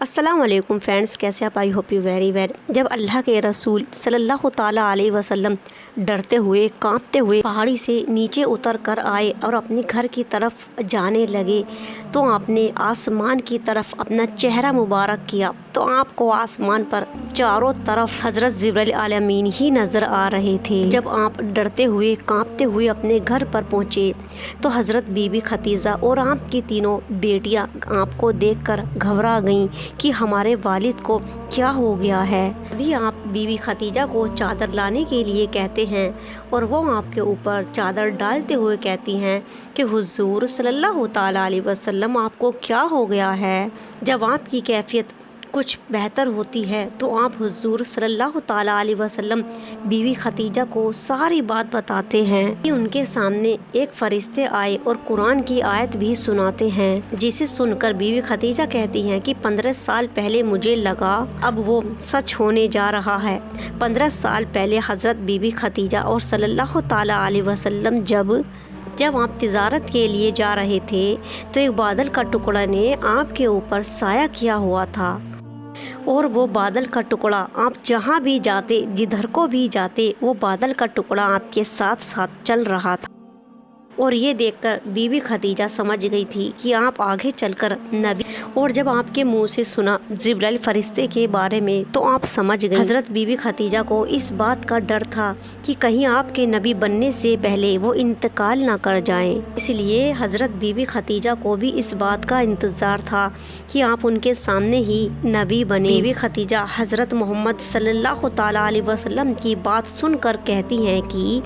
السلام علیکم فرینڈس، کیسے آپ؟ I hope you very well. جب اللہ کے رسول صلی اللہ تعالیٰ علیہ وسلم ڈرتے ہوئے کانپتے ہوئے پہاڑی سے نیچے اتر کر آئے اور اپنے گھر کی طرف جانے لگے تو آپ نے آسمان کی طرف اپنا چہرہ مبارک کیا تو آپ کو آسمان پر چاروں طرف حضرت جبرائیل عالمین ہی نظر آ رہے تھے۔ جب آپ ڈرتے ہوئے کانپتے ہوئے اپنے گھر پر پہنچے تو حضرت بی بی خدیجہ اور آپ کی تینوں بیٹیاں آپ کو دیکھ کر گھبرا گئیں کہ ہمارے والد کو کیا ہو گیا ہے۔ ابھی آپ بی بی خدیجہ کو چادر لانے کے لیے کہتے ہیں اور وہ آپ کے اوپر چادر ڈالتے ہوئے کہتی ہیں کہ حضور صلی اللہ تعالیٰ علیہ وسلم آپ کو کیا ہو گیا ہے۔ جب آپ کی کیفیت کچھ بہتر ہوتی ہے تو آپ حضور صلی اللہ تعالیٰ علیہ وسلم بی بی خدیجہ کو ساری بات بتاتے ہیں کہ ان کے سامنے ایک فرشتے آئے اور قرآن کی آیت بھی سناتے ہیں، جسے سن کر بی بی خدیجہ کہتی ہیں کہ 15 سال پہلے مجھے لگا اب وہ سچ ہونے جا رہا ہے۔ 15 سال پہلے حضرت بی بی خدیجہ اور صلی اللہ تعالیٰ علیہ وسلم جب آپ تجارت کے لیے جا رہے تھے تو ایک بادل کا ٹکڑا نے آپ کے اوپر سایہ کیا ہوا تھا، اور وہ بادل کا ٹکڑا آپ جہاں بھی جاتے، جدھر کو بھی جاتے، وہ بادل کا ٹکڑا آپ کے ساتھ ساتھ چل رہا تھا۔ اور یہ دیکھ کر بی بی خدیجہ سمجھ گئی تھی کہ آپ آگے چل کر نبی، اور جب آپ کے منہ سے سنا جبرائیل فرشتے کے بارے میں تو آپ سمجھ گئی۔ حضرت بی بی خدیجہ کو اس بات کا ڈر تھا کہ کہیں آپ کے نبی بننے سے پہلے وہ انتقال نہ کر جائیں، اس لیے حضرت بی بی خدیجہ کو بھی اس بات کا انتظار تھا کہ آپ ان کے سامنے ہی نبی بنے۔ بی بی خدیجہ حضرت محمد صلی اللہ تعالیٰ علیہ وسلم کی بات سن کر کہتی ہیں کہ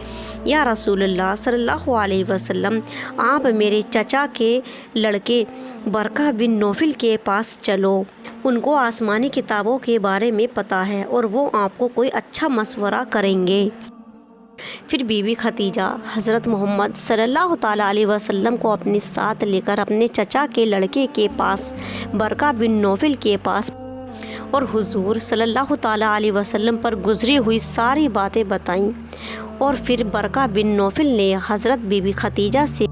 یا رسول اللہ صلی اللہ علیہ وسلم، آپ میرے چچا کے لڑکے برقہ بن نوفل کے پاس چلو، ان کو آسمانی کتابوں کے بارے میں پتہ ہے اور وہ آپ کو کوئی اچھا مشورہ کریں گے۔ پھر بی بی خدیجہ حضرت محمد صلی اللہ تعالیٰ علیہ وسلم کو اپنے ساتھ لے کر اپنے چچا کے لڑکے کے پاس برقہ بن نوفل کے پاس اور حضور صلی اللہ تعالیٰ علیہ وسلم پر گزری ہوئی ساری باتیں بتائیں، اور پھر برقہ بن نوفل نے حضرت بی بی خدیجہ سے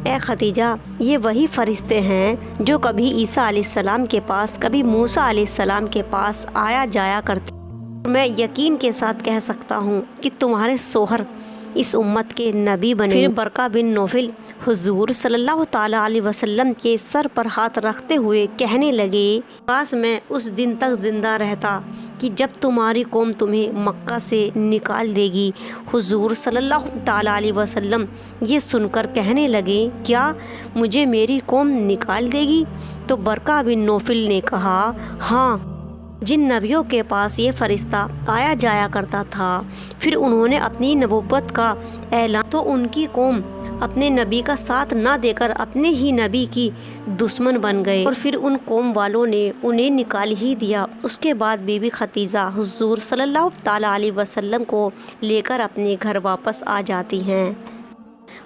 اے خدیجہ، یہ وہی فرشتے ہیں جو کبھی عیسیٰ علیہ السلام کے پاس، کبھی موسیٰ علیہ السلام کے پاس آیا جایا کرتے، میں یقین کے ساتھ کہہ سکتا ہوں کہ تمہارے شوہر اس امت کے نبی بنے۔ پھر برقہ بن نوفل حضور صلی اللہ تعالیٰ علیہ وسلم کے سر پر ہاتھ رکھتے ہوئے کہنے لگے کاش میں اس دن تک زندہ رہتا کہ جب تمہاری قوم تمہیں مکہ سے نکال دے گی۔ حضور صلی اللہ تعالیٰ علیہ وسلم یہ سن کر کہنے لگے کیا مجھے میری قوم نکال دے گی؟ تو برقہ بن نوفل نے کہا ہاں، جن نبیوں کے پاس یہ فرشتہ آیا جایا کرتا تھا، پھر انہوں نے اپنی نبوت کا اعلان تو ان کی قوم اپنے نبی کا ساتھ نہ دے کر اپنے ہی نبی کی دشمن بن گئے، اور پھر ان قوم والوں نے انہیں نکال ہی دیا۔ اس کے بعد بی بی خدیجہ حضور صلی اللہ تعالیٰ علیہ وسلم کو لے کر اپنے گھر واپس آ جاتی ہیں،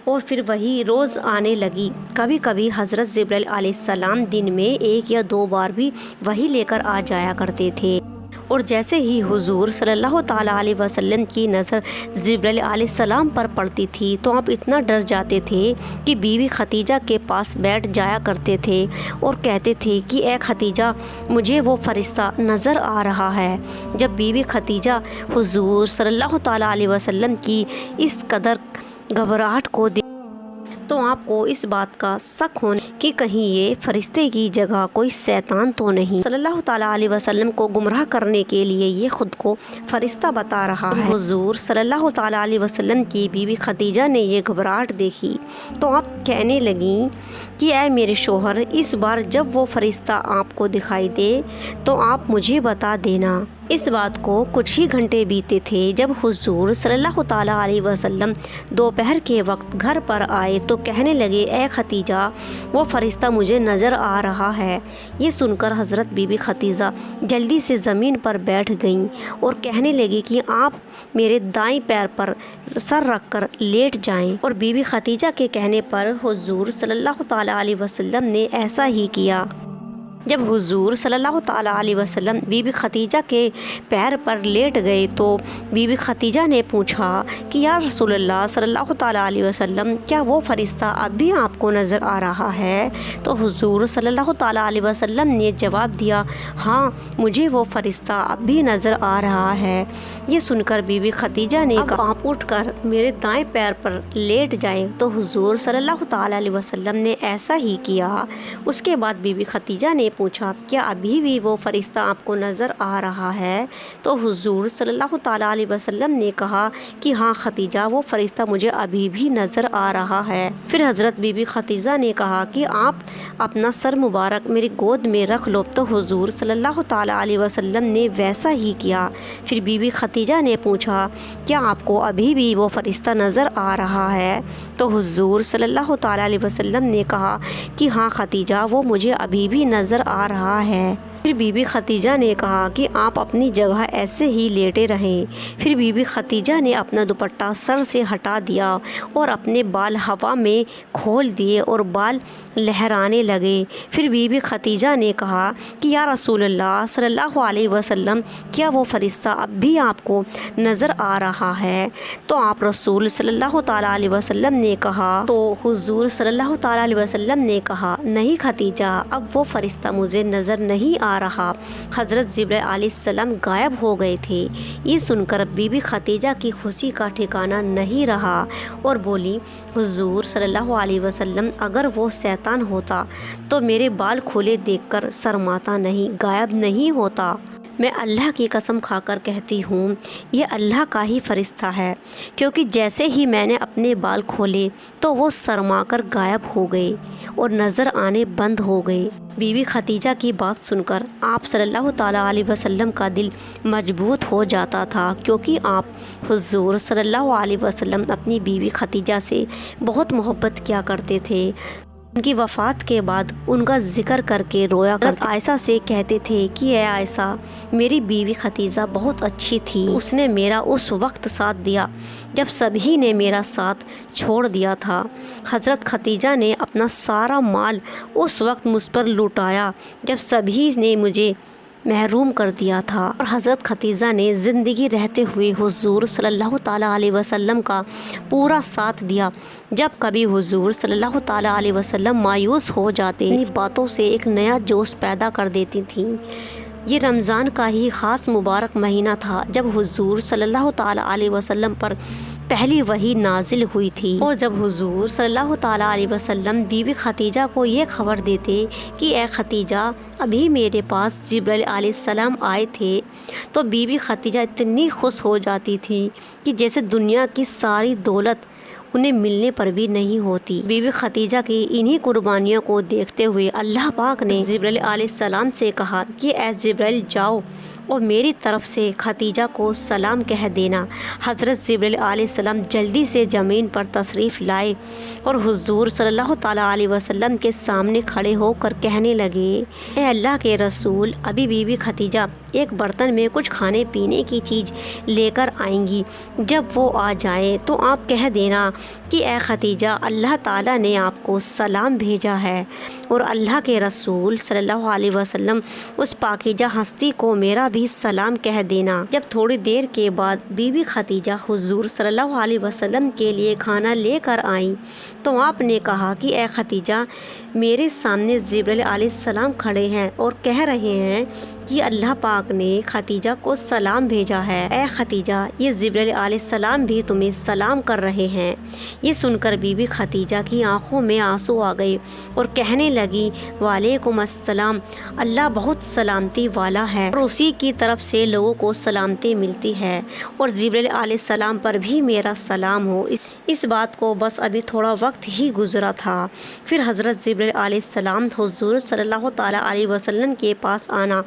اور پھر وہی روز آنے لگی۔ کبھی کبھی حضرت جبرائیل علیہ السلام دن میں 1 یا 2 بار بھی وہی لے کر آ جایا کرتے تھے، اور جیسے ہی حضور صلی اللہ تعالیٰ علیہ وسلم کی نظر جبرائیل علیہ السلام پر پڑتی تھی تو آپ اتنا ڈر جاتے تھے کہ بی بی خدیجہ کے پاس بیٹھ جایا کرتے تھے اور کہتے تھے کہ اے خدیجہ، مجھے وہ فرشتہ نظر آ رہا ہے۔ جب بی بی خدیجہ حضور صلی اللہ تعالیٰ علیہ وسلم کی اس قدر گھبراہٹ کو تو آپ کو اس بات کا شک ہونے کہ کہیں یہ فرشتے کی جگہ کوئی شیطان تو نہیں صلی اللہ تعالیٰ علیہ وسلم کو گمراہ کرنے کے لیے یہ خود کو فرشتہ بتا رہا ہے۔ حضور صلی اللہ تعالیٰ علیہ وسلم کی بی بی خدیجہ نے یہ گھبراہٹ دیکھی تو آپ کہنے لگیں کہ اے میرے شوہر، اس بار جب وہ فرشتہ آپ کو دکھائی دے تو آپ مجھے بتا دینا۔ اس بات کو کچھ ہی گھنٹے بیتے تھے جب حضور صلی اللہ تعالیٰ علیہ وسلم دوپہر کے وقت گھر پر آئے تو کہنے لگے اے خدیجہ، وہ فرشتہ مجھے نظر آ رہا ہے۔ یہ سن کر حضرت بی بی خدیجہ جلدی سے زمین پر بیٹھ گئیں اور کہنے لگی کہ آپ میرے دائیں پیر پر سر رکھ کر لیٹ جائیں، اور بی بی خدیجہ کے کہنے پر حضور صلی اللہ تعالیٰ علیہ وسلم نے ایسا ہی کیا۔ جب حضور صلی اللہ تعالیٰ علیہ وسلم بی بی خدیجہ کے پیر پر لیٹ گئے تو بی بی خدیجہ نے پوچھا کہ یا رسول اللہ صلی اللہ تعالیٰ علیہ وسلم کیا وہ فرشتہ اب بھی آپ کو نظر آ رہا ہے؟ تو حضور صلی اللہ تعالیٰ علیہ وسلم نے جواب دیا ہاں مجھے وہ فرشتہ اب بھی نظر آ رہا ہے۔ یہ سن کر بی بی خدیجہ نے کہا آپ اٹھ کر میرے دائیں پیر پر لیٹ جائیں، تو حضور صلی اللہ تعالیٰ علیہ وسلم نے ایسا ہی کیا۔ اس کے بعد بی بی خدیجہ نے پوچھا کیا ابھی بھی وہ فرشتہ آپ کو نظر آ رہا ہے؟ تو حضور صلی اللہ تعالیٰ علیہ وسلم نے کہا کہ ہاں خدیجہ وہ فرشتہ مجھے ابھی بھی نظر آ رہا ہے۔ پھر حضرت بی بی خدیجہ نے کہا کہ آپ اپنا سر مبارک میری گود میں رکھ لو، تو حضور صلی اللہ تعالیٰ علیہ وسلم نے ویسا ہی کیا۔ پھر بی بی خدیجہ نے پوچھا کیا آپ کو ابھی بھی وہ فرشتہ نظر آ رہا ہے؟ تو حضور صلی اللہ تعالیٰ علیہ وسلم نے کہا کہ ہاں خدیجہ وہ مجھے ابھی بھی نظر آ رہا ہے۔ پھر بی بی خدیجہ نے کہا کہ آپ اپنی جگہ ایسے ہی لیٹے رہیں۔ پھر بی بی خدیجہ نے اپنا دوپٹہ سر سے ہٹا دیا اور اپنے بال ہوا میں کھول دیے اور بال لہرانے لگے۔ پھر بی بی خدیجہ نے کہا کہ یا رسول اللہ صلی اللہ علیہ وسلم کیا وہ فرشتہ اب بھی آپ کو نظر آ رہا ہے؟ تو آپ رسول صلی اللہ تعالیٰ علیہ وسلم نے کہا تو حضور صلی اللہ تعالیٰ علیہ وسلم نے کہا نہیں خدیجہ اب وہ فرشتہ مجھے نظر نہیں آ رہا، حضرت جبرائیل علیہ السلام غائب ہو گئے تھے۔ یہ سن کر بی بی خدیجہ کی خوشی کا ٹھکانہ نہیں رہا اور بولی حضور صلی اللہ علیہ وسلم اگر وہ شیطان ہوتا تو میرے بال کھلے دیکھ کر شرماتا نہیں، غائب نہیں ہوتا۔ میں اللہ کی قسم کھا کر کہتی ہوں یہ اللہ کا ہی فرشتہ ہے، کیونکہ جیسے ہی میں نے اپنے بال کھولے تو وہ شرما کر غائب ہو گئے اور نظر آنے بند ہو گئے۔ بی بی خدیجہ کی بات سن کر آپ صلی اللہ تعالیٰ علیہ وسلم کا دل مضبوط ہو جاتا تھا، کیونکہ آپ حضور صلی اللہ علیہ وسلم اپنی بیوی خدیجہ سے بہت محبت کیا کرتے تھے۔ ان کی وفات کے بعد ان کا ذکر کر کے رویا کرتے، عائشہ سے کہتے تھے کہ اے عائشہ میری بیوی خدیجہ بہت اچھی تھی، اس نے میرا اس وقت ساتھ دیا جب سبھی نے میرا ساتھ چھوڑ دیا تھا۔ حضرت خدیجہ نے اپنا سارا مال اس وقت مجھ پر لوٹایا جب سبھی نے مجھے محروم کر دیا تھا، اور حضرت خدیجہ نے زندگی رہتے ہوئے حضور صلی اللہ تعالیٰ علیہ وسلم کا پورا ساتھ دیا۔ جب کبھی حضور صلی اللہ تعالیٰ علیہ وسلم مایوس ہو جاتے اپنی باتوں سے ایک نیا جوش پیدا کر دیتی تھیں۔ یہ رمضان کا ہی خاص مبارک مہینہ تھا جب حضور صلی اللہ تعالیٰ علیہ وسلم پر پہلی وحی نازل ہوئی تھی، اور جب حضور صلی اللہ تعالیٰ علیہ وسلم بی بی خدیجہ کو یہ خبر دیتے کہ اے خدیجہ ابھی میرے پاس جبرائیل علیہ السلام آئے تھے، تو بی بی خدیجہ اتنی خوش ہو جاتی تھی کہ جیسے دنیا کی ساری دولت انہیں ملنے پر بھی نہیں ہوتی۔ بی بی خدیجہ کی انہی قربانیوں کو دیکھتے ہوئے اللہ پاک نے جبرائیل علیہ السلام سے کہا کہ اے جبرائیل جاؤ اور میری طرف سے خدیجہ کو سلام کہہ دینا۔ حضرت جبرائیل علیہ السلام جلدی سے زمین پر تشریف لائے اور حضور صلی اللہ تعالیٰ علیہ وسلم کے سامنے کھڑے ہو کر کہنے لگے اے اللہ کے رسول ابھی بی بی خدیجہ ایک برتن میں کچھ کھانے پینے کی چیز لے کر آئیں گی، جب وہ آ جائیں تو آپ کہہ دینا کہ اے خدیجہ اللہ تعالیٰ نے آپ کو سلام بھیجا ہے، اور اللہ کے رسول صلی اللہ علیہ وسلم اس پاکیزہ ہستی کو میرا بھی سلام کہہ دینا۔ جب تھوڑی دیر کے بعد بی بی خدیجہ حضور صلی اللہ علیہ وسلم کے لیے کھانا لے کر آئیں تو آپ نے کہا کہ اے خدیجہ میرے سامنے جبرائیل علیہ السلام کھڑے ہیں اور کہہ رہے ہیں کہ اللہ پاک نے خدیجہ کو سلام بھیجا ہے۔ اے خدیجہ یہ جبرائیل علیہ السلام بھی تمہیں سلام کر رہے ہیں۔ یہ سن کر بی بی خدیجہ کی آنکھوں میں آنسو آ گئے اور کہنے لگی وعلیکم السلام، اللہ بہت سلامتی والا ہے اور اسی کی طرف سے لوگوں کو سلامتی ملتی ہے، اور جبرائیل علیہ السلام پر بھی میرا سلام ہو۔ اس بات کو بس ابھی تھوڑا وقت ہی گزرا تھا، پھر حضرت جبرائیل علیہ السلام حضور صلی اللہ تعالیٰ علیہ وسلم کے پاس آنا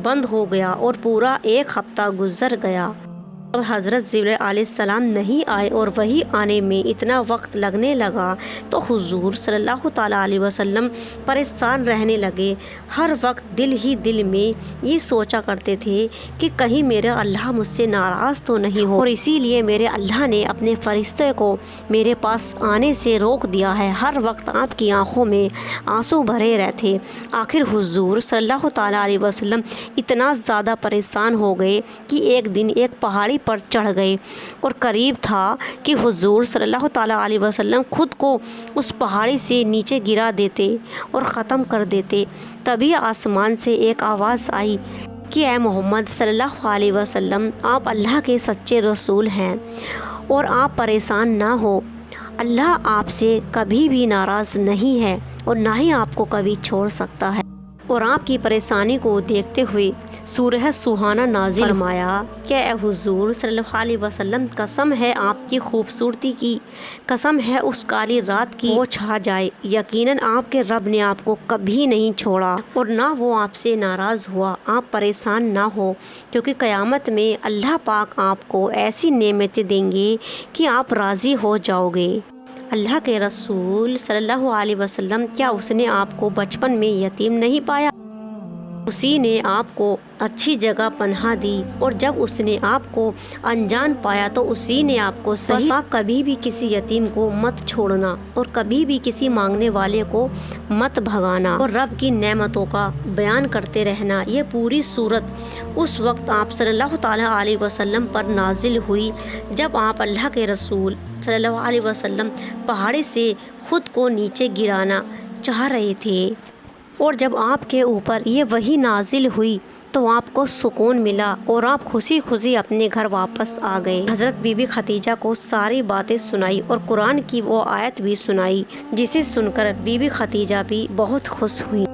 بند ہو گیا اور پورا ایک ہفتہ گزر گیا۔ اور حضرت جبرائیل علیہ السلام نہیں آئے اور وہی آنے میں اتنا وقت لگنے لگا تو حضور صلی اللہ تعالیٰ علیہ وسلم پریشان رہنے لگے۔ ہر وقت دل ہی دل میں یہ سوچا کرتے تھے کہ کہیں میرا اللہ مجھ سے ناراض تو نہیں ہو، اور اسی لیے میرے اللہ نے اپنے فرشتے کو میرے پاس آنے سے روک دیا ہے۔ ہر وقت آپ کی آنکھوں میں آنسو بھرے رہتے۔ آخر حضور صلی اللہ تعالیٰ علیہ وسلم اتنا زیادہ پریشان ہو گئے کہ ایک دن ایک پہاڑی پر چڑھ گئے اور قریب تھا کہ حضور صلی اللہ تعالیٰ علیہ وسلم خود کو اس پہاڑی سے نیچے گرا دیتے اور ختم کر دیتے۔ تبھی آسمان سے ایک آواز آئی کہ اے محمد صلی اللہ علیہ وسلم، آپ اللہ کے سچے رسول ہیں اور آپ پریشان نہ ہو، اللہ آپ سے کبھی بھی ناراض نہیں ہے اور نہ ہی آپ کو کبھی چھوڑ سکتا ہے۔ اور آپ کی پریشانی کو دیکھتے ہوئے سورہ سبحانہ نازل فرمایا کہ اے حضور صلی اللہ علیہ وسلم، قسم ہے آپ کی خوبصورتی کی، قسم ہے اس کالی رات کی، وہ چھا جائے، یقیناً آپ کے رب نے آپ کو کبھی نہیں چھوڑا اور نہ وہ آپ سے ناراض ہوا۔ آپ پریشان نہ ہو، کیونکہ قیامت میں اللہ پاک آپ کو ایسی نعمتیں دیں گے کہ آپ راضی ہو جاؤ گے۔ اللہ کے رسول صلی اللہ علیہ وسلم، کیا اس نے آپ کو بچپن میں یتیم نہیں پایا؟ اسی نے آپ کو اچھی جگہ پناہ دی، اور جب اس نے آپ کو انجان پایا تو اسی نے آپ کو صحیح۔ آپ کبھی بھی کسی یتیم کو مت چھوڑنا اور کبھی بھی کسی مانگنے والے کو مت بھگانا، اور رب کی نعمتوں کا بیان کرتے رہنا۔ یہ پوری صورت اس وقت آپ صلی اللہ تعالیٰ علیہ وسلم پر نازل ہوئی جب آپ اللہ کے رسول صلی اللہ علیہ وسلم پہاڑی سے خود کو نیچے گرانا چاہ رہے تھے، اور جب آپ کے اوپر یہ وحی نازل ہوئی تو آپ کو سکون ملا اور آپ خوشی خوشی اپنے گھر واپس آ گئے۔ حضرت بی بی خدیجہ کو ساری باتیں سنائی اور قرآن کی وہ آیت بھی سنائی، جسے سن کر بی بی خدیجہ بھی بہت خوش ہوئی۔